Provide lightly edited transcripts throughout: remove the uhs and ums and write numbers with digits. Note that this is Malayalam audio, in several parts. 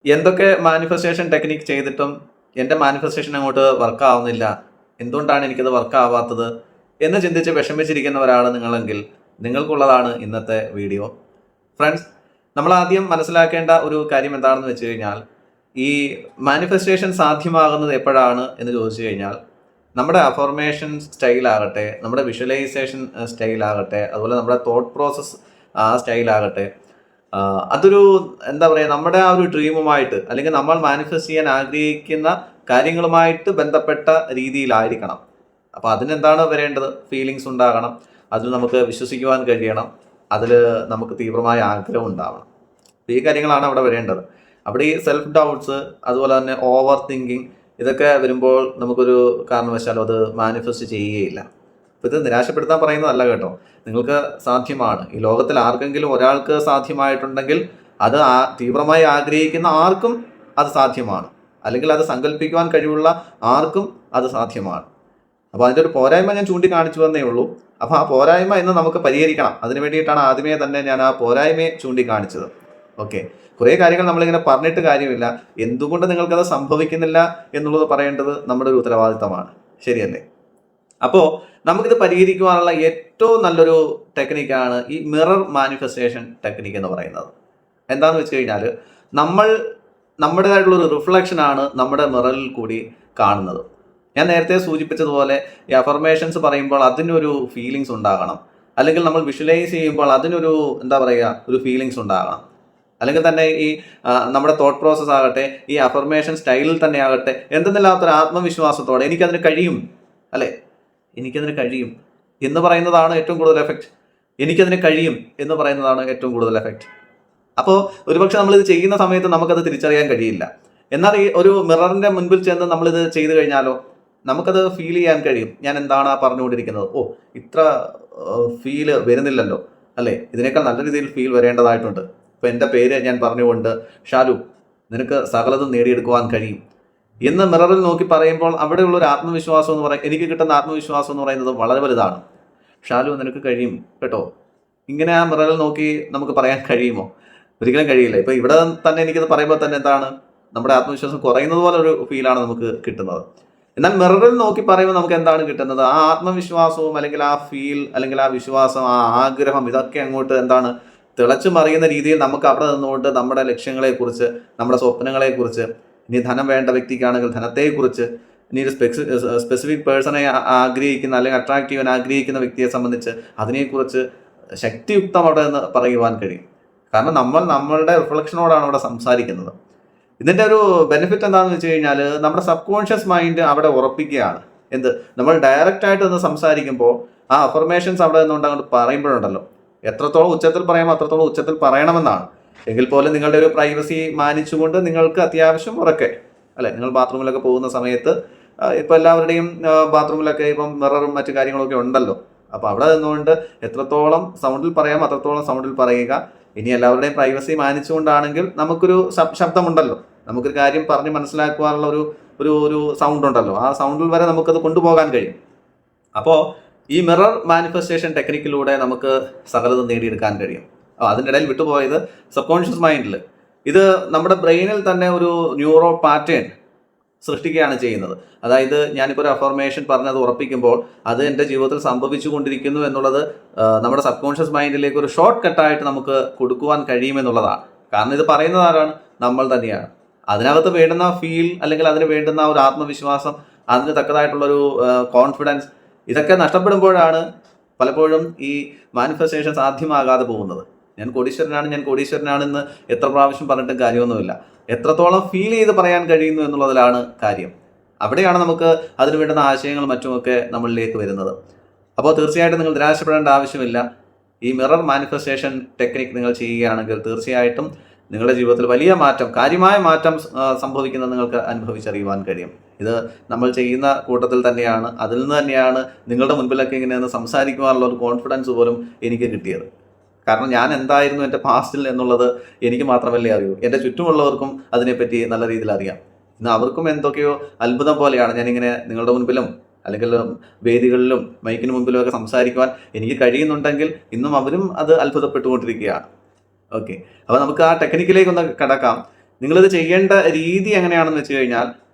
എന്തൊക്കെ മാനിഫെസ്റ്റേഷൻ ടെക്നിക്ക് ചെയ്തിട്ടും എൻ്റെ മാനിഫെസ്റ്റേഷൻ അങ്ങോട്ട് വർക്ക് ആവുന്നില്ല, എന്തുകൊണ്ടാണ് എനിക്കത് വർക്ക് ആവാത്തത് എന്ന് ചിന്തിച്ച് വിഷമിച്ചിരിക്കുന്നവരാണ് നിങ്ങളെങ്കിൽ നിങ്ങൾക്കുള്ളതാണ് ഇന്നത്തെ വീഡിയോ. ഫ്രണ്ട്സ്, നമ്മൾ ആദ്യം മനസ്സിലാക്കേണ്ട ഒരു കാര്യം എന്താണെന്ന് വെച്ച് കഴിഞ്ഞാൽ, ഈ മാനിഫെസ്റ്റേഷൻ സാധ്യമാകുന്നത് എപ്പോഴാണ് എന്ന് ചോദിച്ചു കഴിഞ്ഞാൽ, നമ്മുടെ അഫർമേഷൻ സ്റ്റൈലാകട്ടെ, നമ്മുടെ വിഷ്വലൈസേഷൻ സ്റ്റൈലാകട്ടെ, അതുപോലെ നമ്മുടെ തോട്ട് പ്രോസസ്സ് ആ സ്റ്റൈലാകട്ടെ, അതൊരു എന്താ പറയുക, നമ്മുടെ ആ ഒരു ഡ്രീമുമായിട്ട് അല്ലെങ്കിൽ നമ്മൾ മാനിഫെസ്റ്റ് ചെയ്യാൻ ആഗ്രഹിക്കുന്ന കാര്യങ്ങളുമായിട്ട് ബന്ധപ്പെട്ട രീതിയിലായിരിക്കണം. അപ്പോൾ അതിനെന്താണ് വരേണ്ടത്? ഫീലിങ്സ് ഉണ്ടാകണം, അതിൽ നമുക്ക് വിശ്വസിക്കുവാൻ കഴിയണം, അതിൽ നമുക്ക് തീവ്രമായ ആഗ്രഹം ഉണ്ടാവണം. ഈ കാര്യങ്ങളാണ് അവിടെ വരേണ്ടത്. അവിടെ ഈ സെൽഫ് ഡൗട്ട്സ്, അതുപോലെ തന്നെ ഓവർ തിങ്കിങ്, ഇതൊക്കെ വരുമ്പോൾ നമുക്കൊരു കാരണവശാലും അത് മാനിഫെസ്റ്റ് ചെയ്യുകയില്ല. അപ്പോൾ ഇത് നിരാശപ്പെടുത്താൻ പറയുന്നതല്ല കേട്ടോ, നിങ്ങൾക്ക് സാധ്യമാണ്. ഈ ലോകത്തിൽ ആർക്കെങ്കിലും ഒരാൾക്ക് സാധ്യമായിട്ടുണ്ടെങ്കിൽ അത് തീവ്രമായി ആഗ്രഹിക്കുന്ന ആർക്കും അത് സാധ്യമാണ്, അല്ലെങ്കിൽ അത് സങ്കല്പിക്കുവാൻ കഴിവുള്ള ആർക്കും അത് സാധ്യമാണ്. അപ്പോൾ അതിൻ്റെ ഒരു പോരായ്മ ഞാൻ ചൂണ്ടിക്കാണിച്ചു എന്നേ ഉള്ളൂ. അപ്പോൾ ആ പോരായ്മ ഇന്ന് നമുക്ക് പരിഹരിക്കണം. അതിന് വേണ്ടിയിട്ടാണ് ആദ്യമേ തന്നെ ഞാൻ ആ പോരായ്മയെ ചൂണ്ടിക്കാണിച്ചത്. ഓക്കെ, കുറേ കാര്യങ്ങൾ നമ്മളിങ്ങനെ പറഞ്ഞിട്ട് കാര്യമില്ല. എന്തുകൊണ്ട് നിങ്ങൾക്കത് സംഭവിക്കുന്നില്ല എന്നുള്ളത് പറയേണ്ടത് നമ്മുടെ ഒരു ഉത്തരവാദിത്തമാണ്, ശരിയല്ലേ? അപ്പോൾ നമുക്കിത് പരിഹരിക്കുവാനുള്ള ഏറ്റവും നല്ലൊരു ടെക്നിക്കാണ് ഈ മിറർ മാനിഫെസ്റ്റേഷൻ ടെക്നിക്ക് എന്ന് പറയുന്നത്. എന്താണെന്ന് വെച്ച് കഴിഞ്ഞാൽ, നമ്മൾ നമ്മുടേതായിട്ടുള്ളൊരു റിഫ്ലക്ഷനാണ് നമ്മുടെ മിററിൽ കൂടി കാണുന്നത്. ഞാൻ നേരത്തെ സൂചിപ്പിച്ചതുപോലെ ഈ അഫർമേഷൻസ് പറയുമ്പോൾ അതിനൊരു ഫീലിങ്സ് ഉണ്ടാകണം, അല്ലെങ്കിൽ നമ്മൾ വിഷ്വലൈസ് ചെയ്യുമ്പോൾ അതിനൊരു എന്താ പറയുക, ഒരു ഫീലിങ്സ് ഉണ്ടാകണം. അല്ലെങ്കിൽ തന്നെ ഈ നമ്മുടെ തോട്ട് പ്രോസസ് ആകട്ടെ, ഈ അഫർമേഷൻ സ്റ്റൈലിൽ തന്നെ ആകട്ടെ, എന്തെന്നില്ലാത്തൊരു ആത്മവിശ്വാസത്തോടെ എനിക്കതിന് കഴിയും, അല്ലേ, എനിക്കതിന് കഴിയും എന്ന് പറയുന്നതാണ് ഏറ്റവും കൂടുതൽ എഫക്റ്റ്. എനിക്കതിന് കഴിയും എന്ന് പറയുന്നതാണ് ഏറ്റവും കൂടുതൽ എഫക്റ്റ്. അപ്പോൾ ഒരുപക്ഷെ നമ്മളിത് ചെയ്യുന്ന സമയത്ത് നമുക്കത് തിരിച്ചറിയാൻ കഴിയില്ല. എന്നാൽ ഈ ഒരു മിററിൻ്റെ മുൻപിൽ ചെന്ന് നമ്മളിത് ചെയ്തു കഴിഞ്ഞാലോ, നമുക്കത് ഫീൽ ചെയ്യാൻ കഴിയും. ഞാൻ എന്താണ് പറഞ്ഞുകൊണ്ടിരിക്കുന്നത്, ഓ ഇത്ര ഫീല് വരുന്നില്ലല്ലോ, അല്ലേ, ഇതിനേക്കാൾ നല്ല രീതിയിൽ ഫീൽ വരേണ്ടതായിട്ടുണ്ട്. ഇപ്പോൾ എൻ്റെ പേര് ഞാൻ പറഞ്ഞുകൊണ്ട്, ഷാലു നിനക്ക് സകലതും നേടിയെടുക്കുവാൻ കഴിയും എന്ന് മിററിൽ നോക്കി പറയുമ്പോൾ അവിടെയുള്ളൊരു ആത്മവിശ്വാസം എന്ന് പറയുന്നത്, എനിക്ക് കിട്ടുന്ന ആത്മവിശ്വാസം എന്ന് പറയുന്നത് വളരെ വലുതാണ്. ഷാലു നിനക്ക് കഴിയും കേട്ടോ, ഇങ്ങനെ ആ മിററിൽ നോക്കി നമുക്ക് പറയാൻ കഴിയുമോ? ഒരിക്കലും കഴിയില്ല. ഇപ്പോൾ ഇവിടെ തന്നെ എനിക്കത് പറയുമ്പോൾ തന്നെ എന്താണ്, നമ്മുടെ ആത്മവിശ്വാസം കുറയുന്നത് പോലെ ഒരു ഫീലാണ് നമുക്ക് കിട്ടുന്നത്. എന്നാൽ മിററിൽ നോക്കി പറയുമ്പോൾ നമുക്ക് എന്താണ് കിട്ടുന്നത്? ആ ആത്മവിശ്വാസവും അല്ലെങ്കിൽ ആ ഫീൽ അല്ലെങ്കിൽ ആ വിശ്വാസം, ആ ആഗ്രഹം, ഇതൊക്കെ അങ്ങോട്ട് എന്താണ് തിളച്ചു മറിയുന്ന രീതിയിൽ നമുക്ക് അവിടെ നിന്നുകൊണ്ട് നമ്മുടെ ലക്ഷ്യങ്ങളെക്കുറിച്ച്, നമ്മുടെ സ്വപ്നങ്ങളെക്കുറിച്ച്, ഇനി ധനം വേണ്ട വ്യക്തിക്കാണെങ്കിൽ ധനത്തെക്കുറിച്ച്, ഇനി ഒരു സ്പെസിഫിക് പേഴ്സണെ ആഗ്രഹിക്കുന്ന അല്ലെങ്കിൽ അട്രാക്ട് ചെയ്യാൻ ആഗ്രഹിക്കുന്ന വ്യക്തിയെ സംബന്ധിച്ച് അതിനെക്കുറിച്ച് ശക്തിയുക്തം അവിടെ നിന്ന് പറയുവാൻ കഴിയും. കാരണം നമ്മൾ നമ്മളുടെ റിഫ്ലക്ഷനോടാണ് അവിടെ സംസാരിക്കുന്നത്. ഇതിൻ്റെ ഒരു ബെനിഫിറ്റ് എന്താണെന്ന് വെച്ച് കഴിഞ്ഞാൽ, നമ്മുടെ സബ് കോൺഷ്യസ് മൈൻഡ് അവിടെ ഉറപ്പിക്കുകയാണ്. എന്ത്, നമ്മൾ ഡയറക്റ്റായിട്ട് ഒന്ന് സംസാരിക്കുമ്പോൾ ആ അഫർമേഷൻസ് അവിടെ നിന്നുകൊണ്ട് അങ്ങോട്ട് പറയുമ്പോഴുണ്ടല്ലോ, എത്രത്തോളം ഉച്ചത്തിൽ പറയാമോ അത്രത്തോളം ഉച്ചത്തിൽ പറയണമെന്നാണ്. എങ്കിൽ പോലും നിങ്ങളുടെ ഒരു പ്രൈവസി മാനിച്ചുകൊണ്ട് നിങ്ങൾക്ക് അത്യാവശ്യം ഉറക്കെ, അല്ലെ, നിങ്ങൾ ബാത്റൂമിലൊക്കെ പോകുന്ന സമയത്ത് ഇപ്പോൾ എല്ലാവരുടെയും ബാത്റൂമിലൊക്കെ ഇപ്പം മിററും മറ്റു കാര്യങ്ങളൊക്കെ ഉണ്ടല്ലോ. അപ്പോൾ അവിടെ നിന്നുകൊണ്ട് എത്രത്തോളം സൗണ്ടിൽ പറയാമോ അത്രത്തോളം സൗണ്ടിൽ പറയുക. ഇനി എല്ലാവരുടെയും പ്രൈവസി മാനിച്ചുകൊണ്ടാണെങ്കിൽ നമുക്കൊരു ശബ്ദമുണ്ടല്ലോ, നമുക്കൊരു കാര്യം പറഞ്ഞ് മനസ്സിലാക്കുവാനുള്ള ഒരു ഒരു ഒരു സൗണ്ട് ഉണ്ടല്ലോ, ആ സൗണ്ടിൽ വരെ നമുക്കത് കൊണ്ടുപോകാൻ കഴിയും. അപ്പോൾ ഈ മിറർ മാനിഫെസ്റ്റേഷൻ ടെക്നിക്കിലൂടെ നമുക്ക് സകലതും നേടിയെടുക്കാൻ കഴിയും. അതിൻ്റെ ഇടയിൽ വിട്ടുപോയത് സബ് കോൺഷ്യസ് മൈൻഡിൽ ഇത് നമ്മുടെ ബ്രെയിനിൽ തന്നെ ഒരു ന്യൂറോ പാറ്റേൺ സൃഷ്ടിക്കുകയാണ് ചെയ്യുന്നത്. അതായത് ഞാനിപ്പോൾ ഒരു അഫർമേഷൻ പറഞ്ഞത് ഉറപ്പിക്കുമ്പോൾ അത് എൻ്റെ ജീവിതത്തിൽ സംഭവിച്ചു കൊണ്ടിരിക്കുന്നു എന്നുള്ളത് നമ്മുടെ സബ് കോൺഷ്യസ് മൈൻഡിലേക്ക് ഒരു ഷോർട്ട് കട്ടായിട്ട് നമുക്ക് കൊടുക്കുവാൻ കഴിയുമെന്നുള്ളതാണ്. കാരണം ഇത് പറയുന്നത് ആരാണ്? നമ്മൾ തന്നെയാണ്. അതിനകത്ത് വേണ്ടുന്ന ഫീൽ അല്ലെങ്കിൽ അതിന് വേണ്ടുന്ന ഒരു ആത്മവിശ്വാസം, അതിന് തക്കതായിട്ടുള്ളൊരു കോൺഫിഡൻസ്, ഇതൊക്കെ നഷ്ടപ്പെടുമ്പോഴാണ് പലപ്പോഴും ഈ മാനിഫെസ്റ്റേഷൻ സാധ്യമാകാതെ പോകുന്നത്. ഞാൻ കോടീശ്വരനാണെന്ന് എത്ര പ്രാവശ്യം പറഞ്ഞിട്ടും കാര്യമൊന്നുമില്ല. എത്രത്തോളം ഫീൽ ചെയ്ത് പറയാൻ കഴിയുന്നു എന്നുള്ളതിലാണ് കാര്യം. അവിടെയാണ് നമുക്ക് അതിന് വേണ്ടുന്ന ആശയങ്ങൾ മറ്റുമൊക്കെ നമ്മളിലേക്ക് വരുന്നത്. അപ്പോൾ തീർച്ചയായിട്ടും നിങ്ങൾ നിരാശപ്പെടേണ്ട ആവശ്യമില്ല. ഈ മിറർ മാനിഫെസ്റ്റേഷൻ ടെക്നിക്ക് നിങ്ങൾ ചെയ്യുകയാണെങ്കിൽ തീർച്ചയായിട്ടും നിങ്ങളുടെ ജീവിതത്തിൽ വലിയ മാറ്റം, കാര്യമായ മാറ്റം സംഭവിക്കുന്നത് നിങ്ങൾക്ക് അനുഭവിച്ചറിയുവാൻ കഴിയും. ഇത് നമ്മൾ ചെയ്യുന്ന കൂട്ടത്തിൽ തന്നെയാണ്, അതിൽ നിന്ന് തന്നെയാണ് നിങ്ങളുടെ മുൻപിലൊക്കെ ഇങ്ങനെ സംസാരിക്കുവാനുള്ള ഒരു കോൺഫിഡൻസ് പോലും എനിക്ക് കിട്ടിയത്. കാരണം ഞാൻ എന്തായിരുന്നു എൻ്റെ പാസ്റ്റിൽ എന്നുള്ളത് എനിക്ക് മാത്രമല്ലേ അറിയൂ, എൻ്റെ ചുറ്റുമുള്ളവർക്കും അതിനെപ്പറ്റി നല്ല രീതിയിൽ അറിയാം. ഇന്ന് അവർക്കും എന്തൊക്കെയോ അത്ഭുതം പോലെയാണ് ഞാനിങ്ങനെ നിങ്ങളുടെ മുൻപിലും അല്ലെങ്കിൽ വേദികളിലും മൈക്കിന് മുൻപിലും ഒക്കെ സംസാരിക്കുവാൻ എനിക്ക് കഴിയുന്നുണ്ടെങ്കിൽ ഇന്നും അവരും അത് അത്ഭുതപ്പെട്ടുകൊണ്ടിരിക്കുകയാണ്. ഓക്കെ, അപ്പോൾ നമുക്ക് ആ ടെക്നിക്കിലേക്കൊന്ന് കടക്കാം. നിങ്ങളിത് ചെയ്യേണ്ട രീതി എങ്ങനെയാണെന്ന് വെച്ച് കഴിഞ്ഞാൽ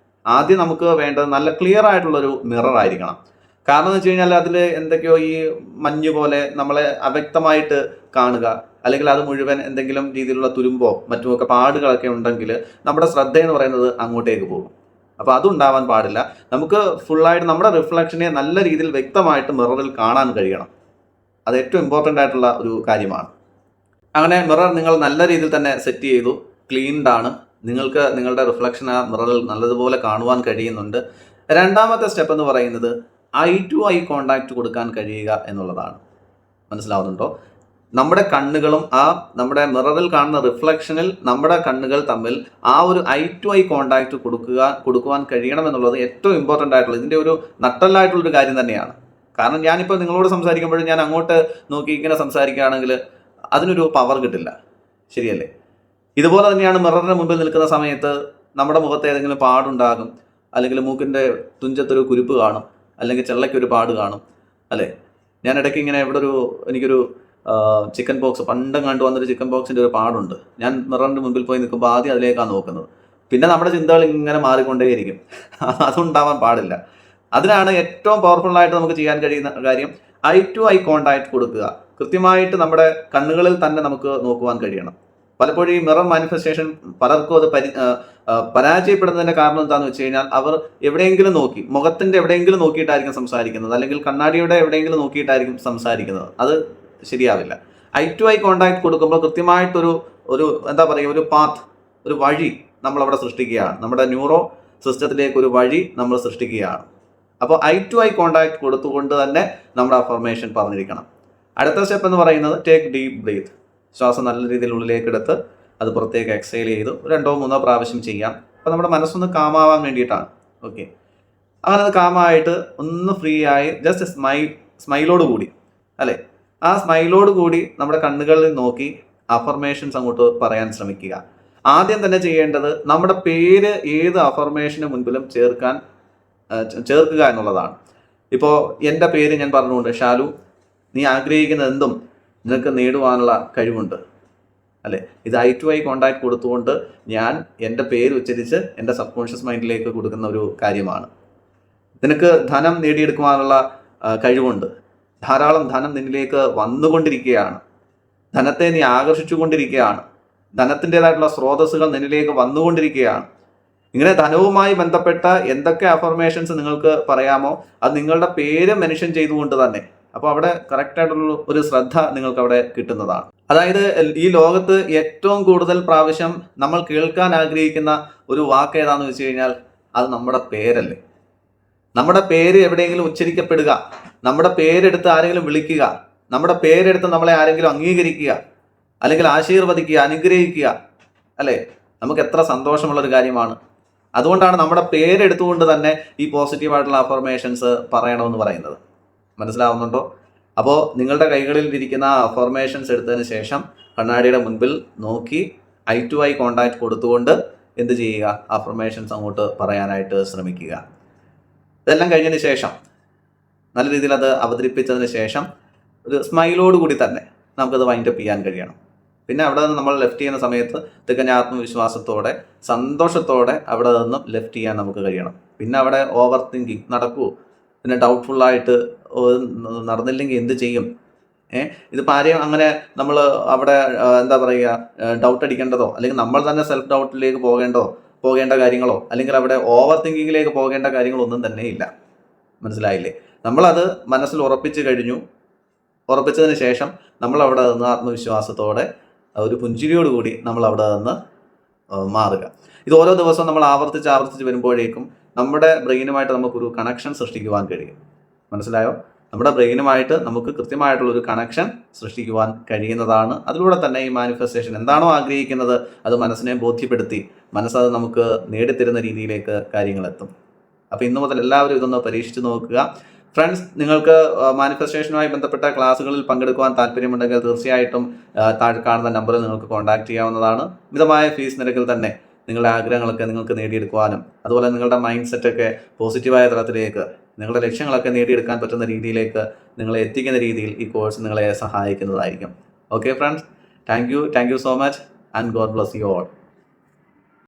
ആദ്യം നമുക്ക് വേണ്ടത് നല്ല ക്ലിയർ ആയിട്ടുള്ളൊരു മിറർ ആയിരിക്കണം. കാരണം എന്ന് വെച്ച് കഴിഞ്ഞാൽ അതിൽ എന്തൊക്കെയോ ഈ മഞ്ഞ് പോലെ നമ്മളെ അവ്യക്തമായിട്ട് കാണുക, അല്ലെങ്കിൽ അത് മുഴുവൻ എന്തെങ്കിലും രീതിയിലുള്ള തുരുമ്പോ മറ്റുമൊക്കെ പാടുകളൊക്കെ ഉണ്ടെങ്കിൽ നമ്മുടെ ശ്രദ്ധ എന്ന് പറയുന്നത് അങ്ങോട്ടേക്ക് പോകും. അപ്പോൾ അതുണ്ടാവാൻ പാടില്ല. നമുക്ക് ഫുള്ളായിട്ട് നമ്മുടെ റിഫ്ലക്ഷനെ നല്ല രീതിയിൽ വ്യക്തമായിട്ട് മിററിൽ കാണാൻ കഴിയണം. അത് ഏറ്റവും ഇമ്പോർട്ടൻ്റ് ആയിട്ടുള്ള ഒരു കാര്യമാണ്. അങ്ങനെ മിറർ നിങ്ങൾ നല്ല രീതിയിൽ തന്നെ സെറ്റ് ചെയ്തു, ക്ലീൻഡ് ആണ്, നിങ്ങൾക്ക് നിങ്ങളുടെ റിഫ്ലക്ഷൻ ആ മിററിൽ നല്ലതുപോലെ കാണുവാൻ കഴിയുന്നുണ്ട്. രണ്ടാമത്തെ സ്റ്റെപ്പ് എന്ന് പറയുന്നത് ഐ ടു ഐ കോണ്ടാക്ട് കൊടുക്കാൻ കഴിയുക എന്നുള്ളതാണ്. മനസ്സിലാവുന്നുണ്ടോ? നമ്മുടെ കണ്ണുകളും ആ നമ്മുടെ മിററിൽ കാണുന്ന റിഫ്ലക്ഷനിൽ നമ്മുടെ കണ്ണുകൾ തമ്മിൽ ആ ഒരു ഐ ടു ഐ കോണ്ടാക്ട് കൊടുക്കുവാൻ കഴിയണം എന്നുള്ളത് ഏറ്റവും ഇമ്പോർട്ടൻ്റ് ആയിട്ടുള്ള ഇതിൻ്റെ ഒരു നട്ടല്ലായിട്ടുള്ളൊരു കാര്യം തന്നെയാണ്. കാരണം ഞാനിപ്പോൾ നിങ്ങളോട് സംസാരിക്കുമ്പോഴും ഞാൻ അങ്ങോട്ട് നോക്കി ഇങ്ങനെ സംസാരിക്കുകയാണെങ്കിൽ അതിനൊരു പവർ കിട്ടില്ല, ശരിയല്ലേ? ഇതുപോലെ തന്നെയാണ് മിററിന് മുമ്പിൽ നിൽക്കുന്ന സമയത്ത് നമ്മുടെ മുഖത്ത് ഏതെങ്കിലും പാടുണ്ടാകും, അല്ലെങ്കിൽ മൂക്കിൻ്റെ തുഞ്ചത്തൊരു കുരുപ്പ് കാണും, അല്ലെങ്കിൽ ചെള്ളയ്ക്കൊരു പാട് കാണും, അല്ലേ? ഞാൻ ഇടയ്ക്ക് ഇങ്ങനെ എനിക്കൊരു ചിക്കൻ ബോക്സ് പണ്ടും കണ്ടു വന്നൊരു ചിക്കൻ ബോക്സിൻ്റെ ഒരു പാടുണ്ട്. ഞാൻ മിററിൻ്റെ മുമ്പിൽ പോയി നിൽക്കുമ്പോൾ ആദ്യം അതിലേക്കാണ് നോക്കുന്നത്. പിന്നെ നമ്മുടെ ചിന്തകൾ ഇങ്ങനെ മാറിക്കൊണ്ടേയിരിക്കും. അതുണ്ടാവാൻ പാടില്ല. അതിനാണ് ഏറ്റവും പവർഫുള്ളായിട്ട് നമുക്ക് ചെയ്യാൻ കഴിയുന്ന കാര്യം ഐ ടു ഐ കോണ്ടാക്ട് കൊടുക്കുക. കൃത്യമായിട്ട് നമ്മുടെ കണ്ണുകളിൽ തന്നെ നമുക്ക് നോക്കുവാൻ കഴിയണം. പലപ്പോഴും ഈ മിറർ മാനിഫെസ്റ്റേഷൻ പലർക്കും അത് പരാജയപ്പെടുന്നതിൻ്റെ കാരണം എന്താണെന്ന് വെച്ച് കഴിഞ്ഞാൽ അവർ എവിടെയെങ്കിലും നോക്കി, മുഖത്തിൻ്റെ എവിടെയെങ്കിലും നോക്കിയിട്ടായിരിക്കും സംസാരിക്കുന്നത്, അല്ലെങ്കിൽ കണ്ണാടിയുടെ എവിടെയെങ്കിലും നോക്കിയിട്ടായിരിക്കും സംസാരിക്കുന്നത്. അത് ശരിയാവില്ല. ഐ ടു ഐ കോണ്ടാക്ട് കൊടുക്കുമ്പോൾ കൃത്യമായിട്ടൊരു എന്താ പറയുക, ഒരു പാത്ത്, ഒരു വഴി നമ്മളവിടെ സൃഷ്ടിക്കുകയാണ്. നമ്മുടെ ന്യൂറോ സിസ്റ്റത്തിലേക്ക് ഒരു വഴി നമ്മൾ സൃഷ്ടിക്കുകയാണ്. അപ്പോൾ ഐ ടു ഐ കോണ്ടാക്ട് കൊടുത്തുകൊണ്ട് തന്നെ നമ്മുടെ അഫർമേഷൻ പറഞ്ഞിരിക്കണം. അടുത്ത സ്റ്റെപ്പ് എന്ന് പറയുന്നത് ടേക്ക് ഡീപ്പ് ബ്രീത്ത്. ശ്വാസം നല്ല രീതിയിൽ ഉള്ളിലേക്ക് എടുത്ത് അത് പുറത്തേക്ക് എക്സൈൽ ചെയ്തു 2-3 പ്രാവശ്യം ചെയ്യാം. അപ്പോൾ നമ്മുടെ മനസ്സൊന്ന് കാമാവാൻ വേണ്ടിയിട്ടാണ്. ഓക്കെ, അങ്ങനെ അത് കാമായിട്ട് ഒന്ന് ഫ്രീ ആയി ജസ്റ്റ് സ്മൈലോട് കൂടി, അല്ലേ? ആ സ്മൈലോട് കൂടി നമ്മുടെ കണ്ണുകളിൽ നോക്കി അഫർമേഷൻസ് അങ്ങോട്ട് പറയാൻ ശ്രമിക്കുക. ആദ്യം തന്നെ ചെയ്യേണ്ടത് നമ്മുടെ പേര് ഏത് അഫർമേഷന് മുൻപിലും ചേർക്കുക എന്നുള്ളതാണ്. ഇപ്പോൾ എൻ്റെ പേര് ഞാൻ പറഞ്ഞുകൊണ്ട്, ഷാലു, നീ ആഗ്രഹിക്കുന്ന എന്തും നിനക്ക് നേടുവാനുള്ള കഴിവുണ്ട്, അല്ലേ? ഇത് ഐ ടു ഐ കോണ്ടാക്ട് കൊടുത്തുകൊണ്ട് ഞാൻ എൻ്റെ പേര് ഉച്ചരിച്ച് എൻ്റെ സബ് കോൺഷ്യസ് മൈൻഡിലേക്ക് കൊടുക്കുന്ന ഒരു കാര്യമാണ്. നിനക്ക് ധനം നേടിയെടുക്കുവാനുള്ള കഴിവുണ്ട്. ധാരാളം ധനം നിന്നിലേക്ക് വന്നുകൊണ്ടിരിക്കുകയാണ്. ധനത്തെ നീ ആകർഷിച്ചു കൊണ്ടിരിക്കുകയാണ്. ധനത്തിൻ്റെതായിട്ടുള്ള സ്രോതസ്സുകൾ നിന്നിലേക്ക് വന്നുകൊണ്ടിരിക്കുകയാണ്. ഇങ്ങനെ ധനവുമായി ബന്ധപ്പെട്ട എന്തൊക്കെ അഫർമേഷൻസ് നിങ്ങൾക്ക് പറയാമോ അത് നിങ്ങളുടെ പേര് മെൻഷൻ ചെയ്തുകൊണ്ട് തന്നെ. അപ്പോൾ അവിടെ കറക്റ്റായിട്ടുള്ള ഒരു ശ്രദ്ധ നിങ്ങൾക്ക് അവിടെ കിട്ടുന്നതാണ്. അതായത് ഈ ലോകത്ത് ഏറ്റവും കൂടുതൽ പ്രാവശ്യം നമ്മൾ കേൾക്കാൻ ആഗ്രഹിക്കുന്ന ഒരു വാക്ക് ഏതാണെന്ന് വെച്ച് കഴിഞ്ഞാൽ അത് നമ്മുടെ പേരല്ലേ. നമ്മുടെ പേര് എവിടെയെങ്കിലും ഉച്ചരിക്കപ്പെടുക, നമ്മുടെ പേരെടുത്ത് ആരെങ്കിലും വിളിക്കുക, നമ്മുടെ പേരെടുത്ത് നമ്മളെ ആരെങ്കിലും അംഗീകരിക്കുക, അല്ലെങ്കിൽ ആശീർവദിക്കുക, അനുഗ്രഹിക്കുക, അല്ലേ? നമുക്ക് എത്ര സന്തോഷമുള്ളൊരു കാര്യമാണ്. അതുകൊണ്ടാണ് നമ്മുടെ പേരെടുത്തുകൊണ്ട് തന്നെ ഈ പോസിറ്റീവായിട്ടുള്ള അഫർമേഷൻസ് പറയണമെന്ന് പറയുന്നത്. മനസ്സിലാവുന്നുണ്ടോ? അപ്പോൾ നിങ്ങളുടെ കൈകളിൽ ഇരിക്കുന്ന അഫർമേഷൻസ് എടുത്തതിന് ശേഷം കണ്ണാടിയുടെ മുൻപിൽ നോക്കി ഐ ടു ഐ കോണ്ടാക്ട് കൊടുത്തുകൊണ്ട് എന്ത് ചെയ്യുക? അഫർമേഷൻസ് അങ്ങോട്ട് പറയാനായിട്ട് ശ്രമിക്കുക. ഇതെല്ലാം കഴിഞ്ഞതിന് ശേഷം നല്ല രീതിയിൽ അത് അവതരിപ്പിച്ചതിന് ശേഷം ഒരു സ്മൈലോട് കൂടി തന്നെ നമുക്കത് വൈൻഡപ്പ് ചെയ്യാൻ കഴിയണം. പിന്നെ അവിടെ നിന്ന് നമ്മൾ ലെഫ്റ്റ് ചെയ്യുന്ന സമയത്ത് തികഞ്ഞ ആത്മവിശ്വാസത്തോടെ സന്തോഷത്തോടെ അവിടെ നിന്നും ലെഫ്റ്റ് ചെയ്യാൻ നമുക്ക് കഴിയണം. പിന്നെ അവിടെ ഓവർ തിങ്കിങ് നടക്കൂ, പിന്നെ ഡൗട്ട്ഫുള്ളായിട്ട് നടന്നില്ലെങ്കിൽ എന്ത് ചെയ്യും? ഇതിപ്പോൾ ആരെയും അങ്ങനെ നമ്മൾ അവിടെ എന്താ പറയുക, ഡൗട്ട് അടിക്കേണ്ടതോ അല്ലെങ്കിൽ നമ്മൾ തന്നെ സെൽഫ് ഡൗട്ടിലേക്ക് പോകേണ്ട കാര്യങ്ങളോ അല്ലെങ്കിൽ അവിടെ ഓവർ തിങ്കിങ്ങിലേക്ക് പോകേണ്ട കാര്യങ്ങളോ ഒന്നും തന്നെ ഇല്ല. മനസ്സിലായില്ലേ? നമ്മളത് മനസ്സിൽ ഉറപ്പിച്ചതിന് ശേഷം നമ്മൾ അവിടെ നിന്ന് ആത്മവിശ്വാസത്തോടെ ഒരു പുഞ്ചിരിയോടുകൂടി നമ്മൾ അവിടെ നിന്ന് മാറുക. ഇത് ഓരോ ദിവസവും നമ്മൾ ആവർത്തിച്ച് വരുമ്പോഴേക്കും നമ്മുടെ ബ്രെയിനുമായിട്ട് നമുക്കൊരു കണക്ഷൻ സൃഷ്ടിക്കുവാൻ കഴിയും. മനസ്സിലായോ? നമ്മുടെ ബ്രെയിനുമായിട്ട് നമുക്ക് കൃത്യമായിട്ടുള്ളൊരു കണക്ഷൻ സൃഷ്ടിക്കുവാൻ കഴിയുന്നതാണ്. അതിലൂടെ തന്നെ ഈ മാനിഫെസ്റ്റേഷൻ എന്താണോ ആഗ്രഹിക്കുന്നത് അത് മനസ്സിനെ ബോധ്യപ്പെടുത്തി മനസ്സത് നമുക്ക് നേടിത്തരുന്ന രീതിയിലേക്ക് കാര്യങ്ങളെത്തും. അപ്പോൾ ഇന്നു മുതൽ എല്ലാവരും ഇതൊന്ന് പരീക്ഷിച്ച് നോക്കുക. ഫ്രണ്ട്സ്, നിങ്ങൾക്ക് മാനിഫെസ്റ്റേഷനുമായി ബന്ധപ്പെട്ട ക്ലാസ്സുകളിൽ പങ്കെടുക്കുവാൻ താല്പര്യമുണ്ടെങ്കിൽ തീർച്ചയായിട്ടും താഴെ കാണുന്ന നമ്പറിൽ നിങ്ങൾക്ക് കോൺടാക്ട് ചെയ്യാവുന്നതാണ്. മിതമായ ഫീസ് നിരക്കിൽ തന്നെ നിങ്ങളുടെ ആഗ്രഹങ്ങളൊക്കെ നിങ്ങൾക്ക് നേടിയെടുക്കുവാനും അതുപോലെ നിങ്ങളുടെ മൈൻഡ് സെറ്റൊക്കെ പോസിറ്റീവായ തലത്തിലേക്ക് നിങ്ങളുടെ ലക്ഷ്യങ്ങളൊക്കെ നേടിയെടുക്കാൻ പറ്റുന്ന രീതിയിലേക്ക് നിങ്ങളെ എത്തിക്കുന്ന രീതിയിൽ ഈ കോഴ്സ് നിങ്ങളെ സഹായിക്കുന്നതായിരിക്കും. Okay friends, thank you so much and God bless you all.